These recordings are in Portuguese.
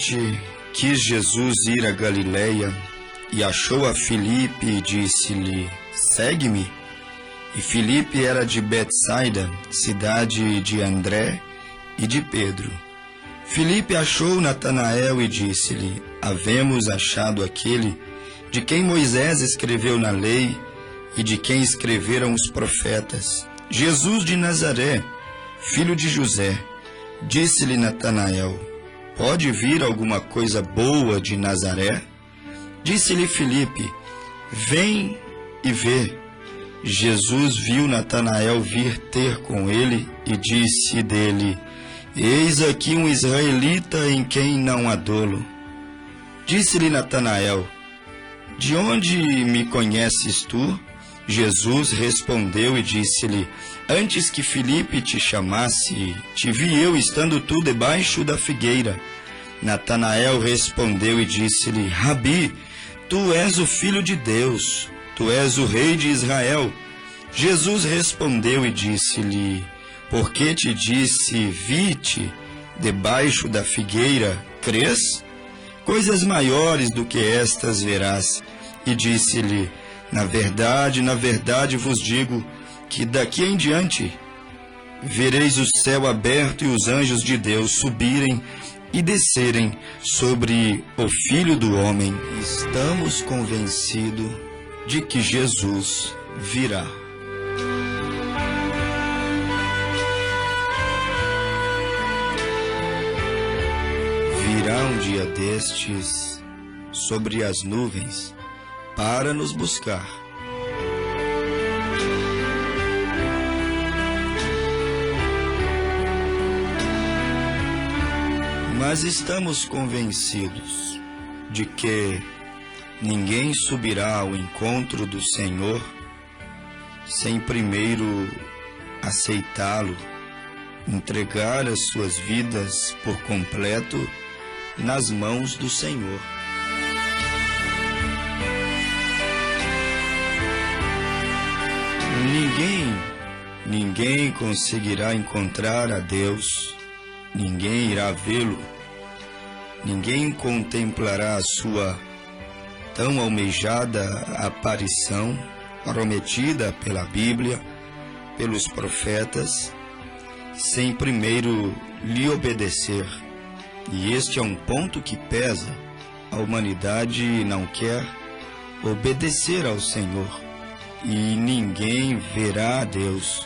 noite, quis Jesus ir a Galiléia, e achou a Filipe e disse-lhe: segue-me. E Filipe era de Betsaida, cidade de André e de Pedro. Filipe achou Natanael e disse-lhe: havemos achado aquele de quem Moisés escreveu na lei e de quem escreveram os profetas, Jesus de Nazaré, filho de José. Disse-lhe Natanael: pode vir alguma coisa boa de Nazaré? Disse-lhe Filipe: vem e vê. Jesus viu Natanael vir ter com ele e disse dele: eis aqui um israelita em quem não há dolo. Disse-lhe Natanael: de onde me conheces tu? Jesus respondeu e disse-lhe: antes que Filipe te chamasse, te vi eu estando tu debaixo da figueira. Natanael respondeu e disse-lhe: Rabi, tu és o Filho de Deus, tu és o Rei de Israel. Jesus respondeu e disse-lhe: porque te disse, vi-te debaixo da figueira, crês? Coisas maiores do que estas verás. E disse-lhe: na verdade vos digo, que daqui em diante vereis o céu aberto e os anjos de Deus subirem e descerem sobre o Filho do Homem. Estamos convencidos de que Jesus virá. Virá um dia destes sobre as nuvens para nos buscar. Mas estamos convencidos de que ninguém subirá ao encontro do Senhor sem primeiro aceitá-lo, entregar as suas vidas por completo nas mãos do Senhor. Ninguém conseguirá encontrar a Deus, ninguém irá vê-lo, ninguém contemplará a sua tão almejada aparição, prometida pela Bíblia, pelos profetas, sem primeiro lhe obedecer. E este é um ponto que pesa. A humanidade não quer obedecer ao Senhor. E ninguém verá a Deus.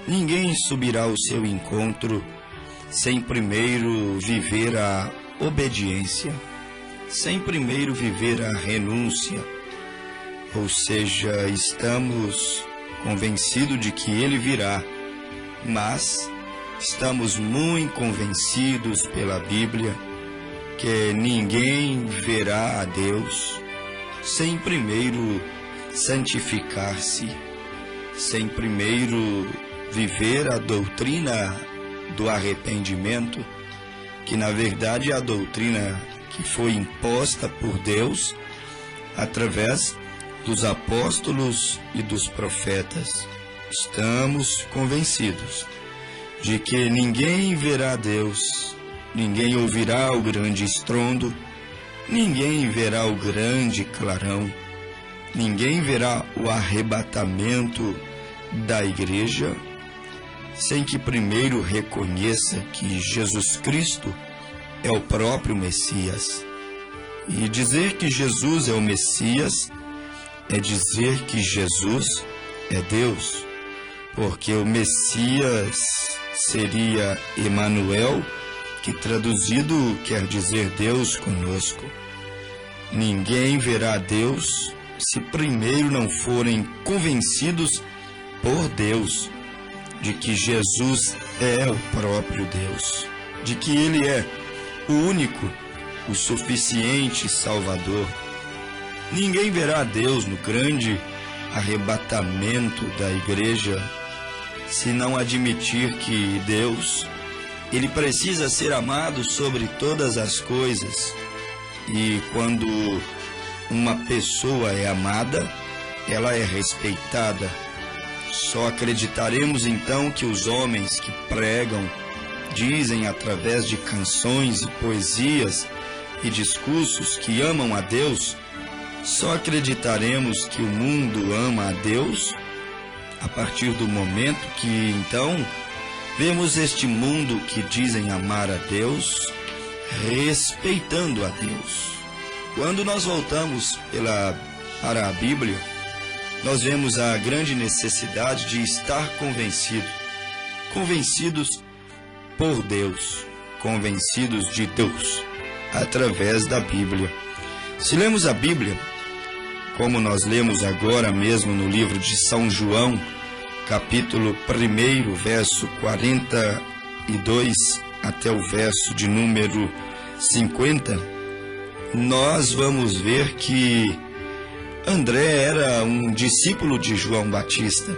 Ninguém subirá ao seu encontro sem primeiro viver a obediência, sem primeiro viver a renúncia. Ou seja, estamos convencidos de que Ele virá, mas estamos muito convencidos pela Bíblia que ninguém verá a Deus sem primeiro santificar-se, sem primeiro viver a doutrina do arrependimento, que na verdade é a doutrina que foi imposta por Deus através dos apóstolos e dos profetas. Estamos convencidos de que ninguém verá a Deus, ninguém ouvirá o grande estrondo, ninguém verá o grande clarão, ninguém verá o arrebatamento da igreja sem que primeiro reconheça que Jesus Cristo é o próprio Messias. E dizer que Jesus é o Messias é dizer que Jesus é Deus, porque o Messias seria Emanuel, que traduzido quer dizer Deus conosco. Ninguém verá a Deus se primeiro não forem convencidos por Deus de que Jesus é o próprio Deus, de que Ele é o único, o suficiente Salvador. Ninguém verá a Deus no grande arrebatamento da igreja se não admitir que Deus, Ele precisa ser amado sobre todas as coisas. E quando uma pessoa é amada, ela é respeitada. Só acreditaremos então que os homens que pregam dizem através de canções e poesias e discursos que amam a Deus, só acreditaremos que o mundo ama a Deus a partir do momento que, então, vemos este mundo que dizem amar a Deus, respeitando a Deus. Quando nós voltamos para a Bíblia, nós vemos a grande necessidade de estar convencidos por Deus, convencidos de Deus, através da Bíblia. Se lemos a Bíblia, como nós lemos agora mesmo no livro de São João, capítulo 1, verso 42 até o verso de número 50, nós vamos ver que André era um discípulo de João Batista.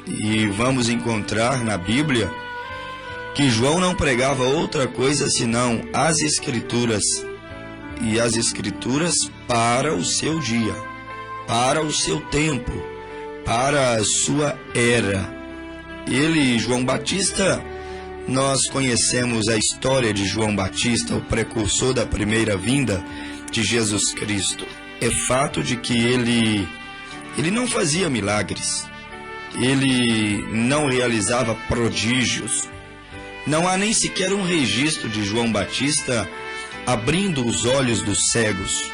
E vamos encontrar na Bíblia que João não pregava outra coisa senão as Escrituras, e as Escrituras para o seu dia, para o seu tempo, para a sua era. Ele, João Batista, nós conhecemos a história de João Batista, o precursor da primeira vinda de Jesus Cristo. É fato de que ele não fazia milagres, ele não realizava prodígios. Não há nem sequer um registro de João Batista abrindo os olhos dos cegos.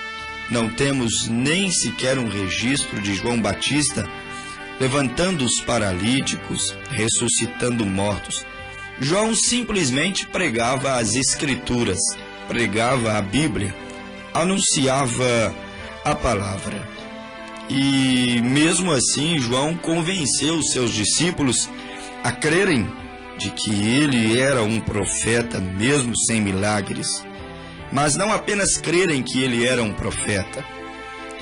Não temos nem sequer um registro de João Batista levantando os paralíticos, ressuscitando mortos. João simplesmente pregava as Escrituras, pregava a Bíblia, anunciava a palavra. E mesmo assim, João convenceu os seus discípulos a crerem de que ele era um profeta, mesmo sem milagres. Mas não apenas crerem que ele era um profeta.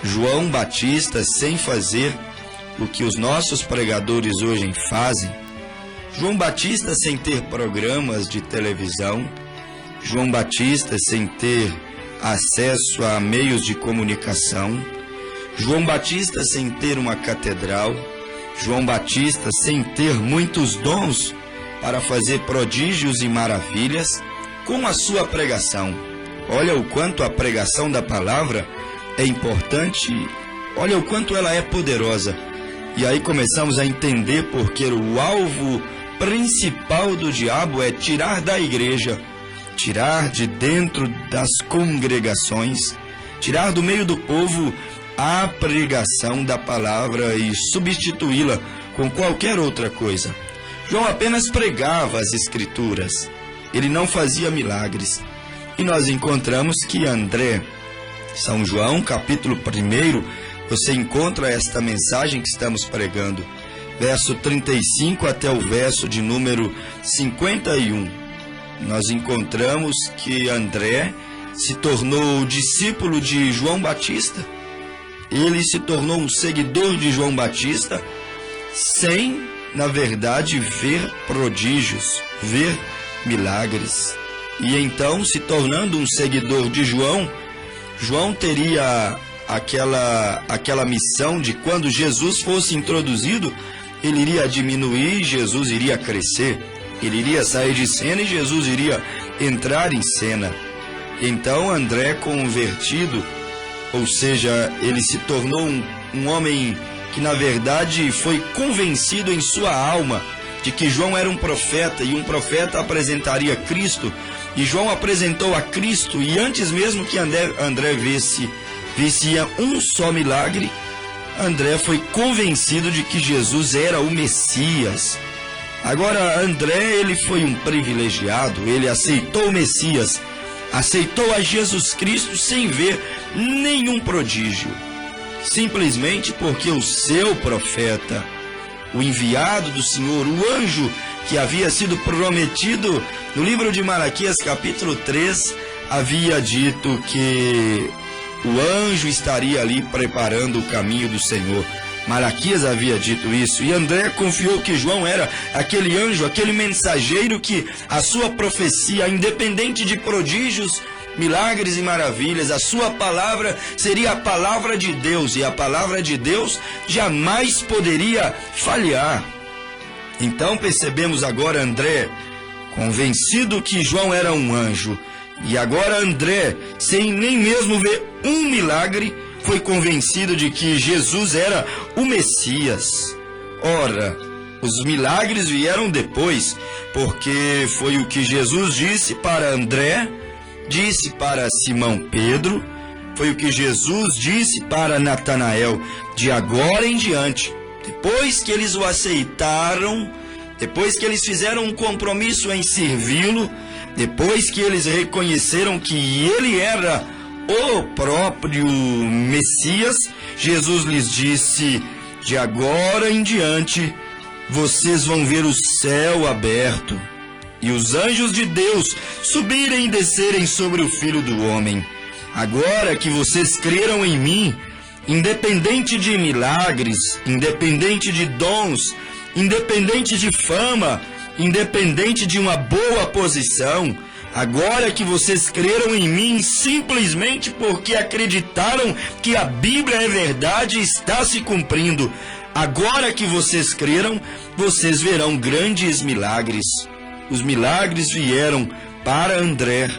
João Batista, sem fazer o que os nossos pregadores hoje fazem, João Batista sem ter programas de televisão, João Batista sem ter acesso a meios de comunicação, João Batista sem ter uma catedral, João Batista sem ter muitos dons para fazer prodígios e maravilhas, com a sua pregação. Olha o quanto a pregação da palavra é importante, olha o quanto ela é poderosa. E aí começamos a entender porque o alvo principal do diabo é tirar da igreja, tirar de dentro das congregações, tirar do meio do povo a pregação da palavra e substituí-la com qualquer outra coisa. João apenas pregava as Escrituras, ele não fazia milagres. E nós encontramos que André, São João, capítulo 1, você encontra esta mensagem que estamos pregando, verso 35 até o verso de número 51. Nós encontramos que André se tornou discípulo de João Batista. Ele se tornou um seguidor de João Batista sem, na verdade, ver prodígios, ver milagres. E então, se tornando um seguidor de João, João teria aquela missão de quando Jesus fosse introduzido, ele iria diminuir, Jesus iria crescer. Ele iria sair de cena e Jesus iria entrar em cena. Então André, convertido, ou seja, ele se tornou um homem que na verdade foi convencido em sua alma de que João era um profeta e um profeta apresentaria Cristo. E João apresentou a Cristo, e antes mesmo que André visse um só milagre, André foi convencido de que Jesus era o Messias. Agora, André, ele foi um privilegiado, ele aceitou o Messias, aceitou a Jesus Cristo sem ver nenhum prodígio, simplesmente porque o seu profeta, o enviado do Senhor, o anjo que havia sido prometido no livro de Malaquias, capítulo 3, havia dito que o anjo estaria ali preparando o caminho do Senhor. Malaquias havia dito isso, e André confiou que João era aquele anjo, aquele mensageiro que a sua profecia, independente de prodígios, milagres e maravilhas, a sua palavra seria a palavra de Deus, e a palavra de Deus jamais poderia falhar. Então percebemos agora André convencido que João era um anjo. E agora André, sem nem mesmo ver um milagre, foi convencido de que Jesus era o Messias. Ora, os milagres vieram depois, porque foi o que Jesus disse para André, disse para Simão Pedro, foi o que Jesus disse para Natanael, de agora em diante. Depois que eles o aceitaram, depois que eles fizeram um compromisso em servi-lo, depois que eles reconheceram que ele era o próprio Messias, Jesus lhes disse, de agora em diante, vocês vão ver o céu aberto e os anjos de Deus subirem e descerem sobre o Filho do Homem. Agora que vocês creram em mim, independente de milagres, independente de dons, independente de fama, independente de uma boa posição, agora que vocês creram em mim simplesmente porque acreditaram que a Bíblia é verdade e está se cumprindo, agora que vocês creram, vocês verão grandes milagres. Os milagres vieram para André,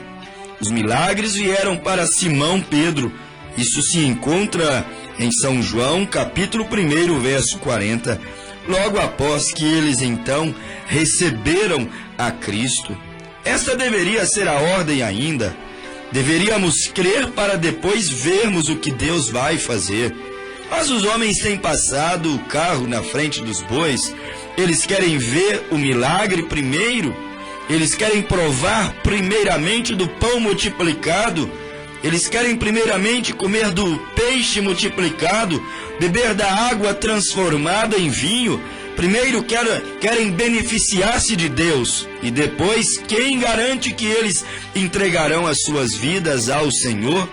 os milagres vieram para Simão Pedro. Isso se encontra em São João, capítulo 1, verso 40, logo após que eles então receberam a Cristo. Esta deveria ser a ordem ainda. Deveríamos crer para depois vermos o que Deus vai fazer. Mas os homens têm passado o carro na frente dos bois. Eles querem ver o milagre primeiro. Eles querem provar primeiramente do pão multiplicado. Eles querem primeiramente comer do peixe multiplicado, beber da água transformada em vinho. Primeiro querem beneficiar-se de Deus, e depois quem garante que eles entregarão as suas vidas ao Senhor?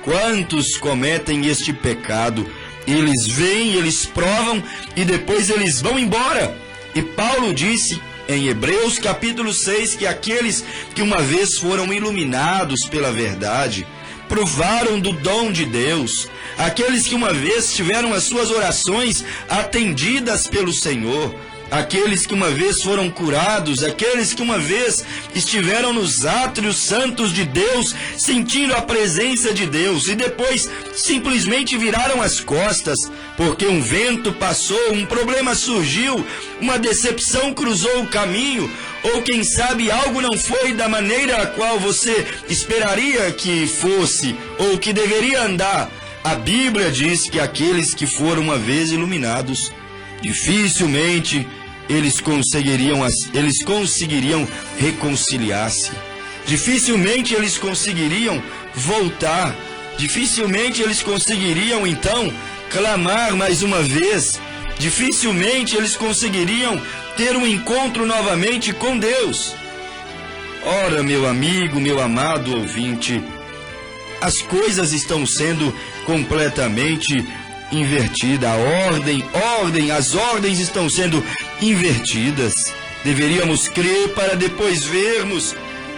Quantos cometem este pecado? Eles vêm, eles provam e depois eles vão embora. E Paulo disse em Hebreus capítulo 6 que aqueles que uma vez foram iluminados pela verdade, provaram do dom de Deus, aqueles que uma vez tiveram as suas orações atendidas pelo Senhor, aqueles que uma vez foram curados, aqueles que uma vez estiveram nos átrios santos de Deus, sentindo a presença de Deus, e depois simplesmente viraram as costas, porque um vento passou, um problema surgiu, uma decepção cruzou o caminho, ou quem sabe algo não foi da maneira a qual você esperaria que fosse, ou que deveria andar. A Bíblia diz que aqueles que foram uma vez iluminados, dificilmente eles conseguiriam reconciliar-se. Dificilmente eles conseguiriam voltar. Dificilmente eles conseguiriam, então, clamar mais uma vez. Dificilmente eles conseguiriam ter um encontro novamente com Deus. Ora, meu amigo, meu amado ouvinte, as coisas estão sendo completamente invertidas. As ordens estão sendo invertidas. Deveríamos crer para depois vermos.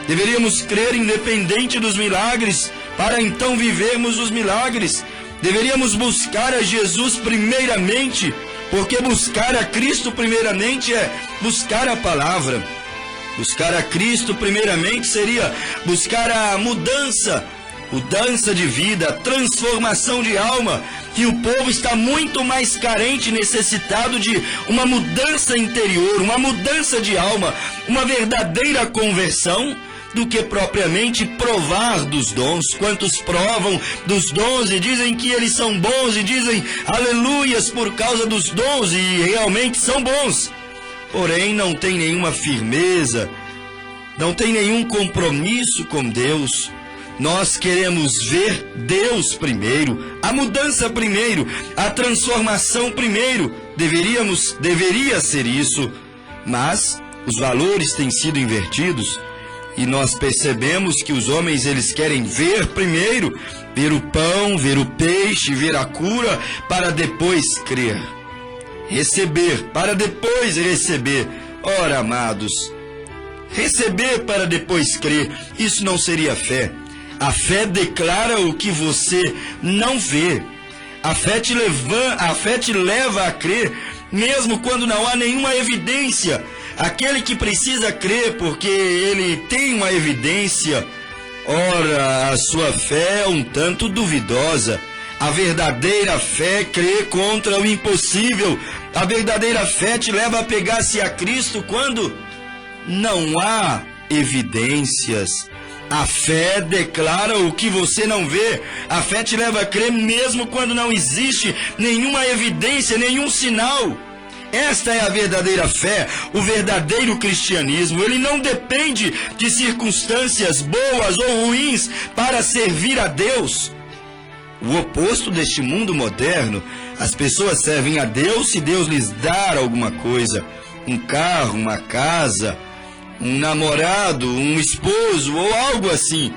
Deveríamos crer independente dos milagres, para então vivermos os milagres. Deveríamos buscar a Jesus primeiramente, porque buscar a Cristo primeiramente é buscar a palavra. Buscar a Cristo primeiramente seria buscar a mudança de vida, a transformação de alma. E o povo está muito mais carente e necessitado de uma mudança interior, uma mudança de alma, uma verdadeira conversão, do que propriamente provar dos dons. Quantos provam dos dons e dizem que eles são bons e dizem aleluias por causa dos dons e realmente são bons, porém não tem nenhuma firmeza, não tem nenhum compromisso com Deus. Nós queremos ver Deus primeiro, a mudança primeiro, a transformação primeiro. Deveria ser isso, mas os valores têm sido invertidos. E nós percebemos que os homens, eles querem ver primeiro, ver o pão, ver o peixe, ver a cura, para depois crer. Receber, para depois receber. Ora, amados, receber para depois crer, isso não seria fé. A fé declara o que você não vê. A fé te leva a crer, mesmo quando não há nenhuma evidência. aquele que precisa crer porque ele tem uma evidência, ora, a sua fé é um tanto duvidosa. A verdadeira fé crê contra o impossível. A verdadeira fé te leva a pegar-se a Cristo quando não há evidências. A fé declara o que você não vê. A fé te leva a crer mesmo quando não existe nenhuma evidência, nenhum sinal. Esta é a verdadeira fé, o verdadeiro cristianismo. Ele não depende de circunstâncias boas ou ruins para servir a Deus. O oposto deste mundo moderno, as pessoas servem a Deus se Deus lhes dar alguma coisa, um carro, uma casa, um namorado, um esposo ou algo assim.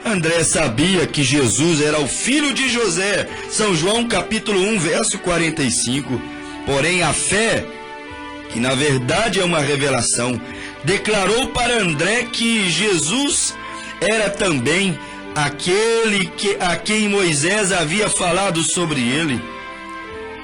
André sabia que Jesus era o filho de José, São João capítulo 1, verso 45. Porém a fé, que na verdade é uma revelação, declarou para André que Jesus era também aquele a quem Moisés havia falado sobre ele.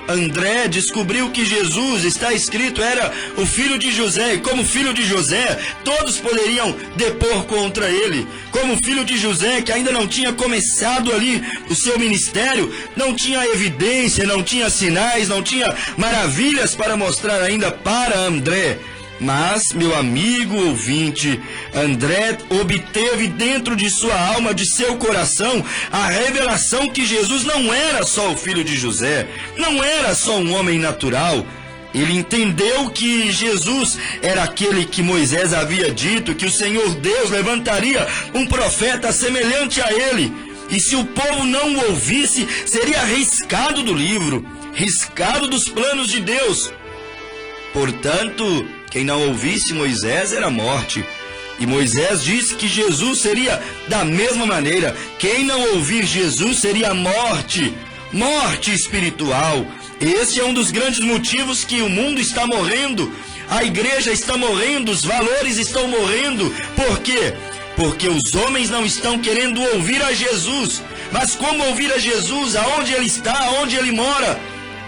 André descobriu que Jesus, está escrito, era o filho de José, e como filho de José, todos poderiam depor contra ele. Como filho de José, que ainda não tinha começado ali o seu ministério, não tinha evidência, não tinha sinais, não tinha maravilhas para mostrar ainda para André. Mas, meu amigo ouvinte, André obteve dentro de sua alma, de seu coração, a revelação que Jesus não era só o filho de José, não era só um homem natural. Ele entendeu que Jesus era aquele que Moisés havia dito, que o Senhor Deus levantaria um profeta semelhante a ele. E se o povo não o ouvisse, seria riscado do livro, riscado dos planos de Deus. Portanto, quem não ouvisse Moisés era morte. E Moisés disse que Jesus seria da mesma maneira. Quem não ouvir Jesus seria morte. Morte espiritual. Esse é um dos grandes motivos que o mundo está morrendo. A igreja está morrendo, os valores estão morrendo. Por quê? Porque os homens não estão querendo ouvir a Jesus. Mas como ouvir a Jesus? Aonde ele está? Aonde ele mora?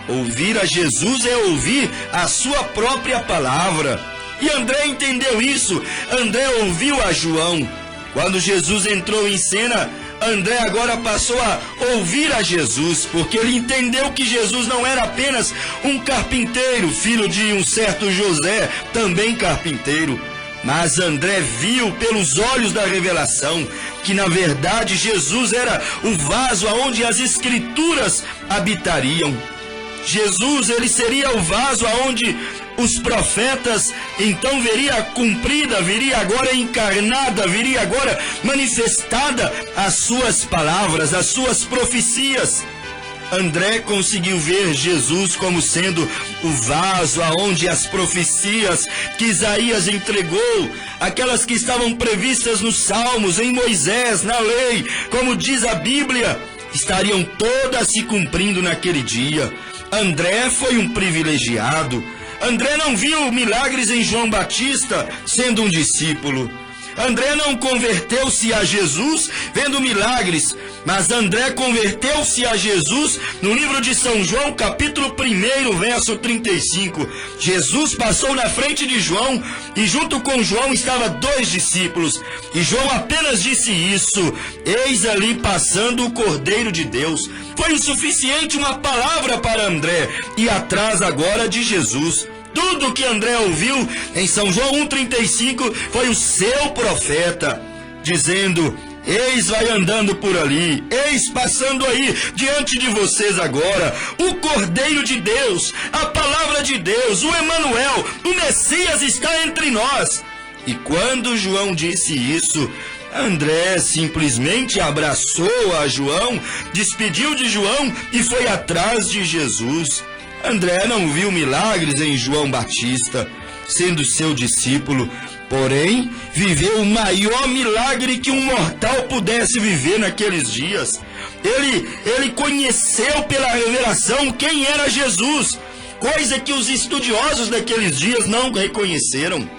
Ouvir a Jesus é ouvir a sua própria palavra. E André entendeu isso. André ouviu a João. Quando Jesus entrou em cena, André agora passou a ouvir a Jesus, porque ele entendeu que Jesus não era apenas um carpinteiro, filho de um certo José, também carpinteiro. Mas André viu pelos olhos da revelação que na verdade Jesus era o vaso aonde as escrituras habitariam. Jesus, ele seria o vaso aonde os profetas então veria cumprida, viria agora encarnada, viria agora manifestada as suas palavras, as suas profecias. André conseguiu ver Jesus como sendo o vaso aonde as profecias que Isaías entregou, aquelas que estavam previstas nos Salmos, em Moisés, na lei, como diz a Bíblia, estariam todas se cumprindo naquele dia. André foi um privilegiado. André não viu milagres em João Batista sendo um discípulo. André não converteu-se a Jesus vendo milagres, mas André converteu-se a Jesus no livro de São João, capítulo 1, verso 35. Jesus passou na frente de João e junto com João estavam 2 discípulos. E João apenas disse isso: eis ali passando o Cordeiro de Deus. Foi o suficiente uma palavra para André, e atrás agora de Jesus. Tudo que André ouviu em São João 1,35 foi o seu profeta, dizendo: eis vai andando por ali, eis passando aí diante de vocês agora, o Cordeiro de Deus, a palavra de Deus, o Emanuel, o Messias está entre nós. E quando João disse isso, André simplesmente abraçou a João, despediu de João e foi atrás de Jesus. André não viu milagres em João Batista, sendo seu discípulo, porém viveu o maior milagre que um mortal pudesse viver naqueles dias. Ele conheceu pela revelação quem era Jesus, coisa que os estudiosos daqueles dias não reconheceram.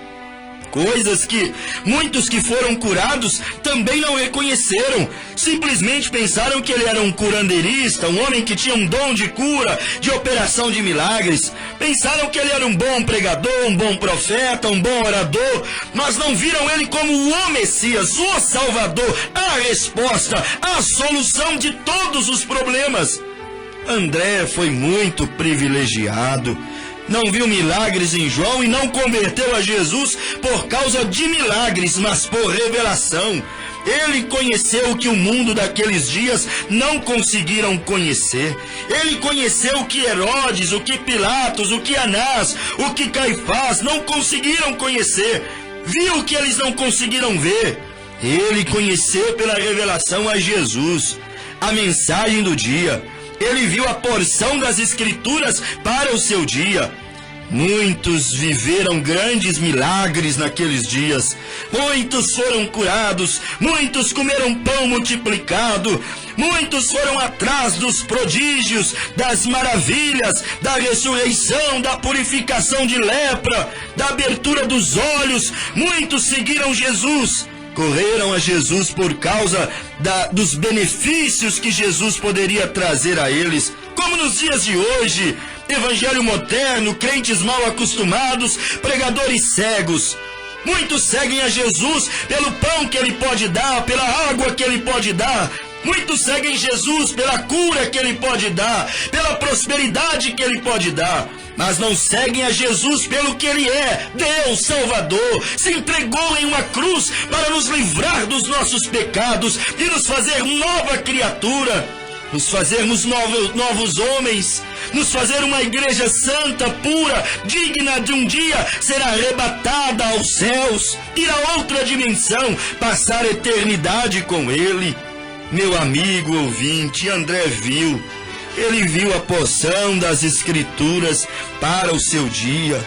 Coisas que muitos que foram curados também não reconheceram. Simplesmente pensaram que ele era um curandeirista, um homem que tinha um dom de cura, de operação de milagres. Pensaram que ele era um bom pregador, um bom profeta, um bom orador, mas não viram ele como o Messias, o Salvador, a resposta, a solução de todos os problemas. André foi muito privilegiado. Não viu milagres em João e não converteu a Jesus por causa de milagres, mas por revelação. Ele conheceu o que o mundo daqueles dias não conseguiram conhecer. Ele conheceu o que Herodes, o que Pilatos, o que Anás, o que Caifás não conseguiram conhecer. Viu o que eles não conseguiram ver. Ele conheceu pela revelação a Jesus, a mensagem do dia. Ele viu a porção das Escrituras para o seu dia. Muitos viveram grandes milagres naqueles dias. Muitos foram curados. Muitos comeram pão multiplicado. Muitos foram atrás dos prodígios, das maravilhas, da ressurreição, da purificação de lepra, da abertura dos olhos. Muitos seguiram Jesus. Correram a Jesus por causa dos benefícios que Jesus poderia trazer a eles. Como nos dias de hoje, evangelho moderno, crentes mal acostumados, pregadores cegos. Muitos seguem a Jesus pelo pão que ele pode dar, pela água que ele pode dar. Muitos seguem Jesus pela cura que ele pode dar, pela prosperidade que ele pode dar. Mas não seguem a Jesus pelo que ele é, Deus Salvador. Se entregou em uma cruz para nos livrar dos nossos pecados e nos fazer nova criatura, nos fazermos novos homens, nos fazer uma igreja santa, pura, digna de um dia ser arrebatada aos céus, ir a outra dimensão, passar a eternidade com ele. Meu amigo ouvinte, André viu. Ele viu a porção das Escrituras para o seu dia.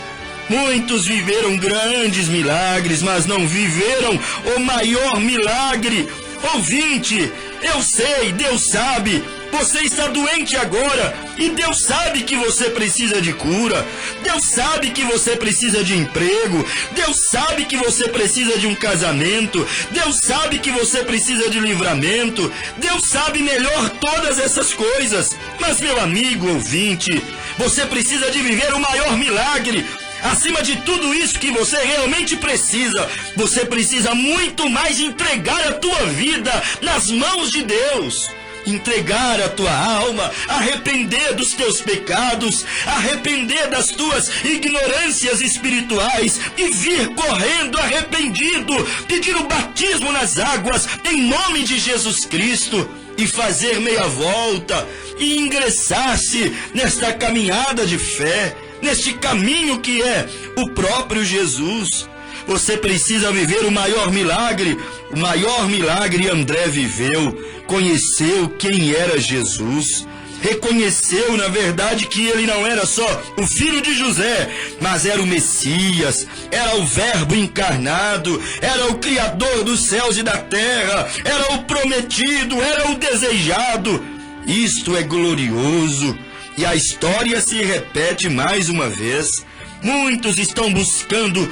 Muitos viveram grandes milagres, mas não viveram o maior milagre. Ouvinte, eu sei, Deus sabe. Você está doente agora e Deus sabe que você precisa de cura. Deus sabe que você precisa de emprego. Deus sabe que você precisa de um casamento. Deus sabe que você precisa de livramento. Deus sabe melhor todas essas coisas. Mas, meu amigo ouvinte, você precisa de viver o maior milagre. Acima de tudo isso que você realmente precisa, você precisa muito mais entregar a tua vida nas mãos de Deus. Entregar a tua alma, arrepender dos teus pecados, arrepender das tuas ignorâncias espirituais e vir correndo arrependido, pedir o batismo nas águas em nome de Jesus Cristo e fazer meia volta e ingressar-se nesta caminhada de fé, neste caminho que é o próprio Jesus. Você precisa viver o maior milagre André viveu. Conheceu quem era Jesus, reconheceu na verdade que ele não era só o filho de José, mas era o Messias, era o Verbo encarnado, era o Criador dos céus e da terra, era o prometido, era o desejado. Isto é glorioso e a história se repete mais uma vez. Muitos estão buscando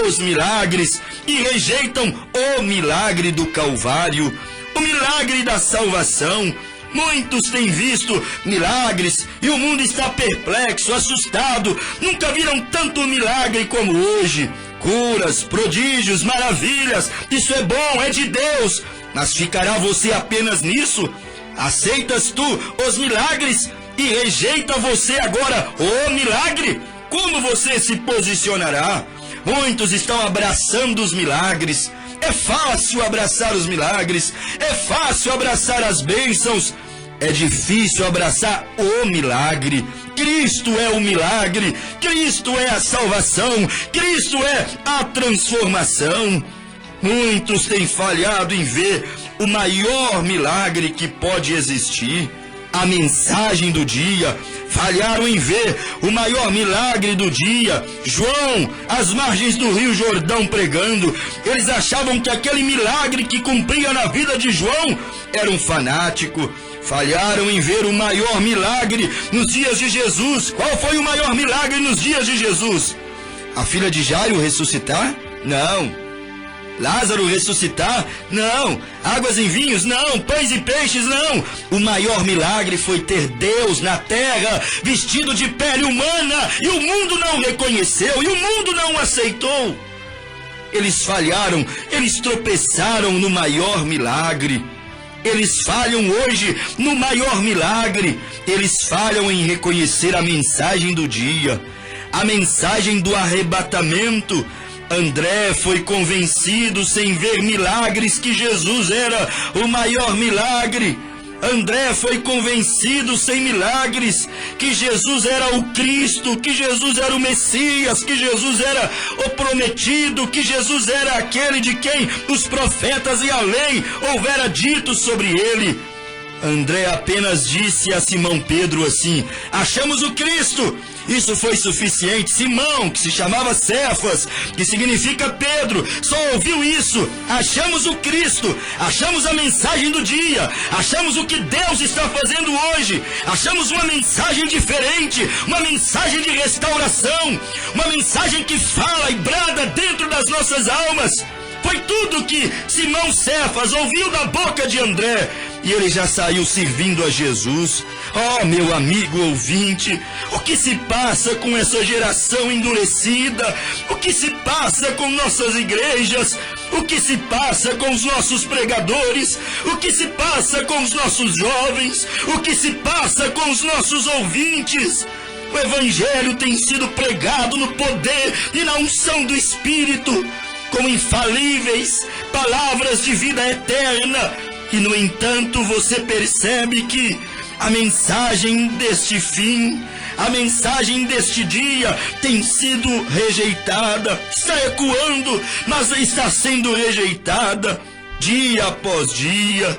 os milagres e rejeitam o milagre do Calvário, o milagre da salvação. Muitos têm visto milagres e o mundo está perplexo, assustado. Nunca viram tanto milagre como hoje. Curas, prodígios, maravilhas. Isso é bom, é de Deus. Mas ficará você apenas nisso? Aceitas tu os milagres e rejeita você agora o milagre? Como você se posicionará? Muitos estão abraçando os milagres. É fácil abraçar os milagres, é fácil abraçar as bênçãos, é difícil abraçar o milagre. Cristo é o milagre, Cristo é a salvação, Cristo é a transformação. Muitos têm falhado em ver o maior milagre que pode existir, a mensagem do dia. Falharam em ver o maior milagre do dia, João, às margens do Rio Jordão pregando. Eles achavam que aquele milagre que cumpria na vida de João era um fanático. Falharam em ver o maior milagre nos dias de Jesus. Qual foi o maior milagre nos dias de Jesus? A filha de Jairo ressuscitar? Não. Lázaro ressuscitar? Não. Águas em vinhos? Não. Pães e peixes? Não. O maior milagre foi ter Deus na terra, vestido de pele humana, e o mundo não reconheceu, e o mundo não aceitou. Eles falharam, eles tropeçaram no maior milagre. Eles falham hoje no maior milagre. Eles falham em reconhecer a mensagem do dia, a mensagem do arrebatamento. André foi convencido sem ver milagres que Jesus era o maior milagre. André foi convencido sem milagres que Jesus era o Cristo, que Jesus era o Messias, que Jesus era o prometido, que Jesus era aquele de quem os profetas e a lei houvera dito sobre ele. André apenas disse a Simão Pedro assim: achamos o Cristo. Isso foi suficiente. Simão, que se chamava Cefas, que significa Pedro, só ouviu isso. Achamos o Cristo, achamos a mensagem do dia, achamos o que Deus está fazendo hoje, achamos uma mensagem diferente, uma mensagem de restauração, uma mensagem que fala e brada dentro das nossas almas. Foi tudo que Simão Cefas ouviu da boca de André, e ele já saiu servindo a Jesus. Oh, meu amigo ouvinte, o que se passa com essa geração endurecida? O que se passa com nossas igrejas? O que se passa com os nossos pregadores? O que se passa com os nossos jovens? O que se passa com os nossos ouvintes? O Evangelho tem sido pregado no poder e na unção do Espírito, como infalíveis palavras de vida eterna. E, no entanto, você percebe que a mensagem deste fim, a mensagem deste dia tem sido rejeitada. Está ecoando, mas está sendo rejeitada dia após dia.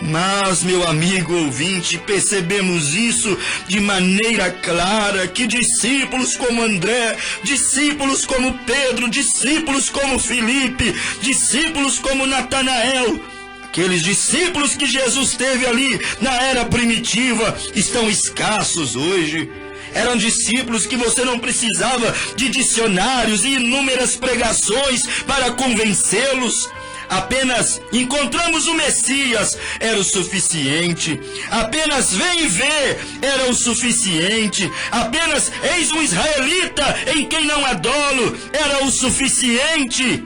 Mas, meu amigo ouvinte, percebemos isso de maneira clara, que discípulos como André, discípulos como Pedro, discípulos como Filipe, discípulos como Natanael, aqueles discípulos que Jesus teve ali na era primitiva, estão escassos hoje. Eram discípulos que você não precisava de dicionários e inúmeras pregações para convencê-los. Apenas encontramos o Messias era o suficiente. Apenas vem e vê era o suficiente. Apenas eis um israelita em quem não há dolo era o suficiente.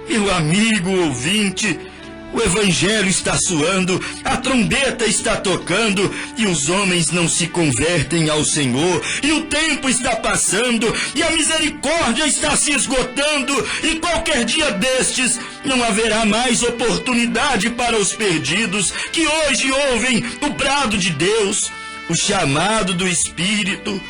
Meu amigo ouvinte, o Evangelho está soando, a trombeta está tocando, e os homens não se convertem ao Senhor, e o tempo está passando, e a misericórdia está se esgotando, e qualquer dia destes não haverá mais oportunidade para os perdidos, que hoje ouvem o brado de Deus, o chamado do Espírito.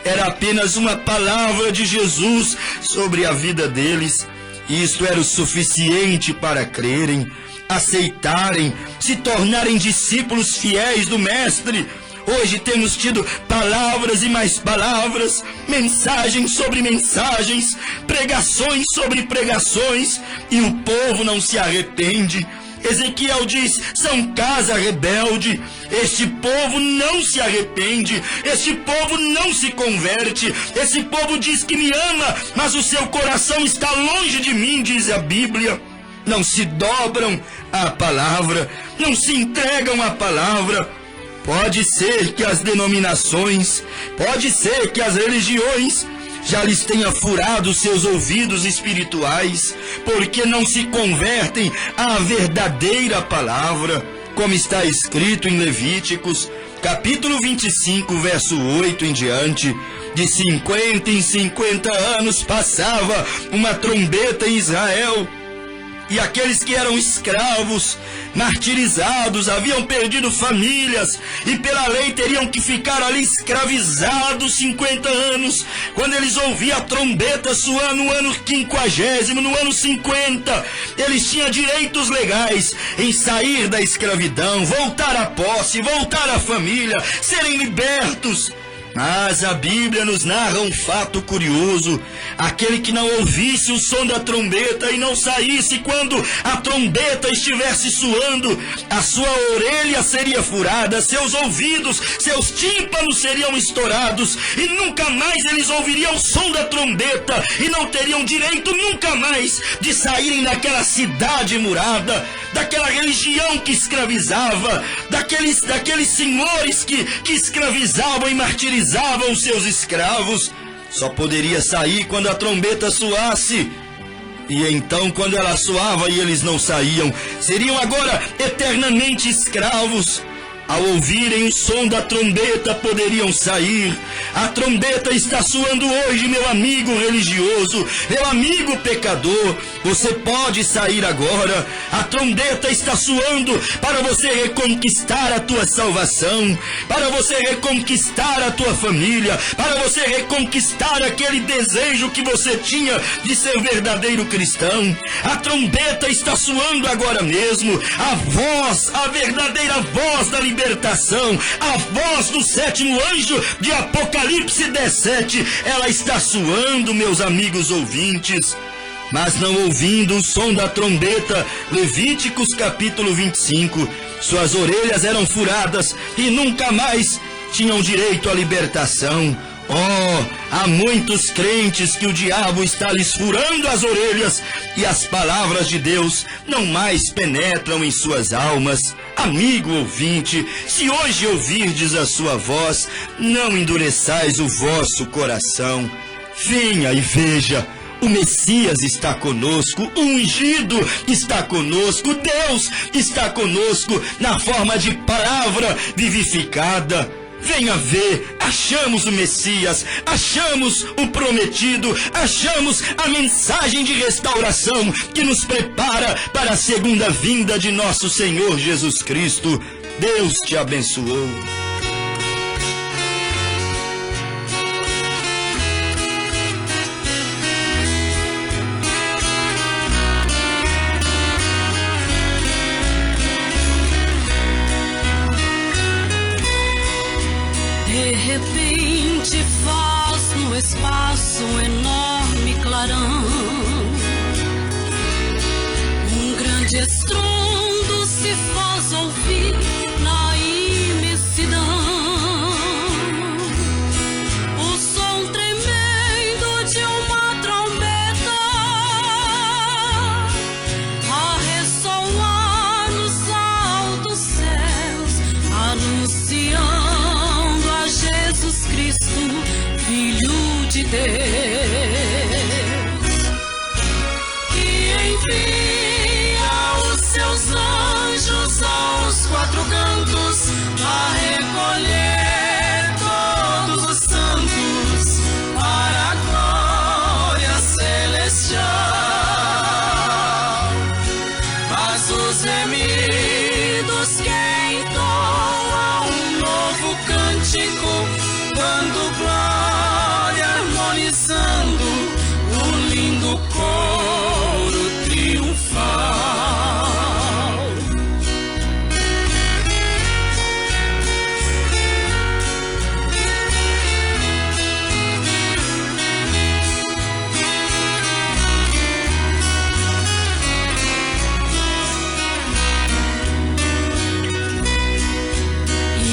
Era apenas uma palavra de Jesus sobre a vida deles. Isto era o suficiente para crerem, aceitarem, se tornarem discípulos fiéis do Mestre. Hoje temos tido palavras e mais palavras, mensagens sobre mensagens, pregações sobre pregações, e o povo não se arrepende. Ezequiel diz: são casa rebelde. Este povo não se arrepende, este povo não se converte, esse povo diz que me ama, mas o seu coração está longe de mim, diz a Bíblia. Não se dobram à palavra, não se entregam à palavra. Pode ser que as denominações, pode ser que as religiões já lhes tenha furado seus ouvidos espirituais, porque não se convertem à verdadeira palavra, como está escrito em Levíticos, capítulo 25, verso 8 em diante. De 50 em 50 anos passava uma trombeta em Israel, e aqueles que eram escravos, martirizados, haviam perdido famílias, e pela lei teriam que ficar ali escravizados 50 anos. Quando eles ouviam a trombeta soar no ano 50º, no ano 50, eles tinham direitos legais em sair da escravidão, voltar à posse, voltar à família, serem libertos. Mas a Bíblia nos narra um fato curioso: aquele que não ouvisse o som da trombeta e não saísse quando a trombeta estivesse soando, a sua orelha seria furada, seus ouvidos, seus tímpanos seriam estourados, e nunca mais eles ouviriam o som da trombeta, e não teriam direito nunca mais de saírem daquela cidade murada, daquela religião que escravizava, daqueles senhores que escravizavam e martirizavam os seus escravos. Só poderia sair quando a trombeta soasse. E então, quando ela soava e eles não saíam, seriam agora eternamente escravos. Ao ouvirem o som da trombeta, poderiam sair. A trombeta está soando hoje, meu amigo religioso, meu amigo pecador. Você pode sair agora. A trombeta está soando para você reconquistar a tua salvação, para você reconquistar a tua família, para você reconquistar aquele desejo que você tinha de ser verdadeiro cristão. A trombeta está soando agora mesmo. A voz, a verdadeira voz da libertação, a voz do sétimo anjo de Apocalipse 17, ela está soando, meus amigos ouvintes. Mas não ouvindo o som da trombeta, Levíticos capítulo 25, suas orelhas eram furadas e nunca mais tinham direito à libertação. Oh, há muitos crentes que o diabo está lhes furando as orelhas e as palavras de Deus não mais penetram em suas almas. Amigo ouvinte, se hoje ouvirdes a sua voz, não endureçais o vosso coração. Venha e veja, o Messias está conosco, o ungido está conosco, Deus está conosco na forma de palavra vivificada. Venha ver, achamos o Messias, achamos o prometido, achamos a mensagem de restauração que nos prepara para a segunda vinda de nosso Senhor Jesus Cristo. Deus te abençoou. De repente faz no espaço um enorme clarão, um grande estrondo se faz ouvir na imensidão, o som tremendo de uma trombeta a ressoar nos altos céus, anunciando Jesus Cristo, Filho de Deus, que envia os seus anjos aos quatro cantos a recolher todos os santos para a glória celestial. Mas os remidos que entoam um novo cântico, dando glória, harmonizando um lindo coro triunfal.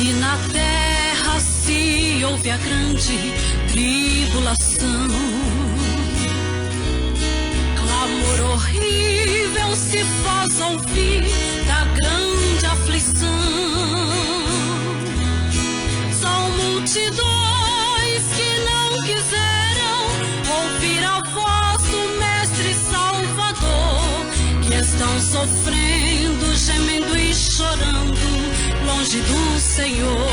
E na terra se ouve a grande tribulação, clamor horrível se faz ouvir da grande aflição. São multidões que não quiseram ouvir a voz do Mestre Salvador, que estão sofrendo, gemendo e chorando longe do Senhor.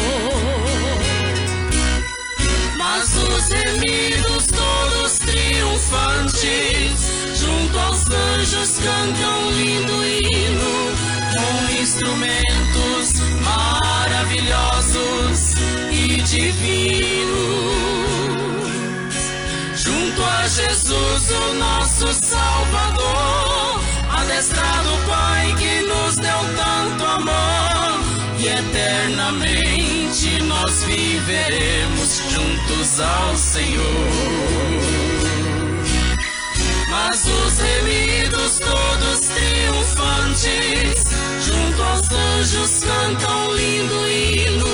Mas os remidos todos triunfantes, junto aos anjos cantam lindo hino, com instrumentos maravilhosos e divinos. Junto a Jesus, o nosso Salvador, adestrado Pai que nos deu tanto amor, e eternamente nós viveremos juntos juntos ao Senhor. Mas os remidos todos triunfantes, junto aos anjos cantam lindo hino,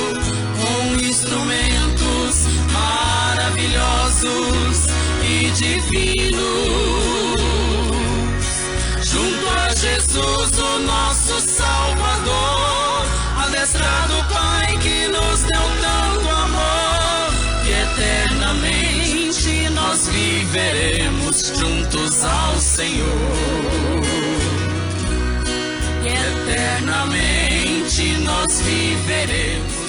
com instrumentos maravilhosos e divinos. Junto a Jesus, o nosso Salvador, à destra do Pai que nos deu tanto amor, e eternamente nós viveremos juntos ao Senhor. E eternamente nós viveremos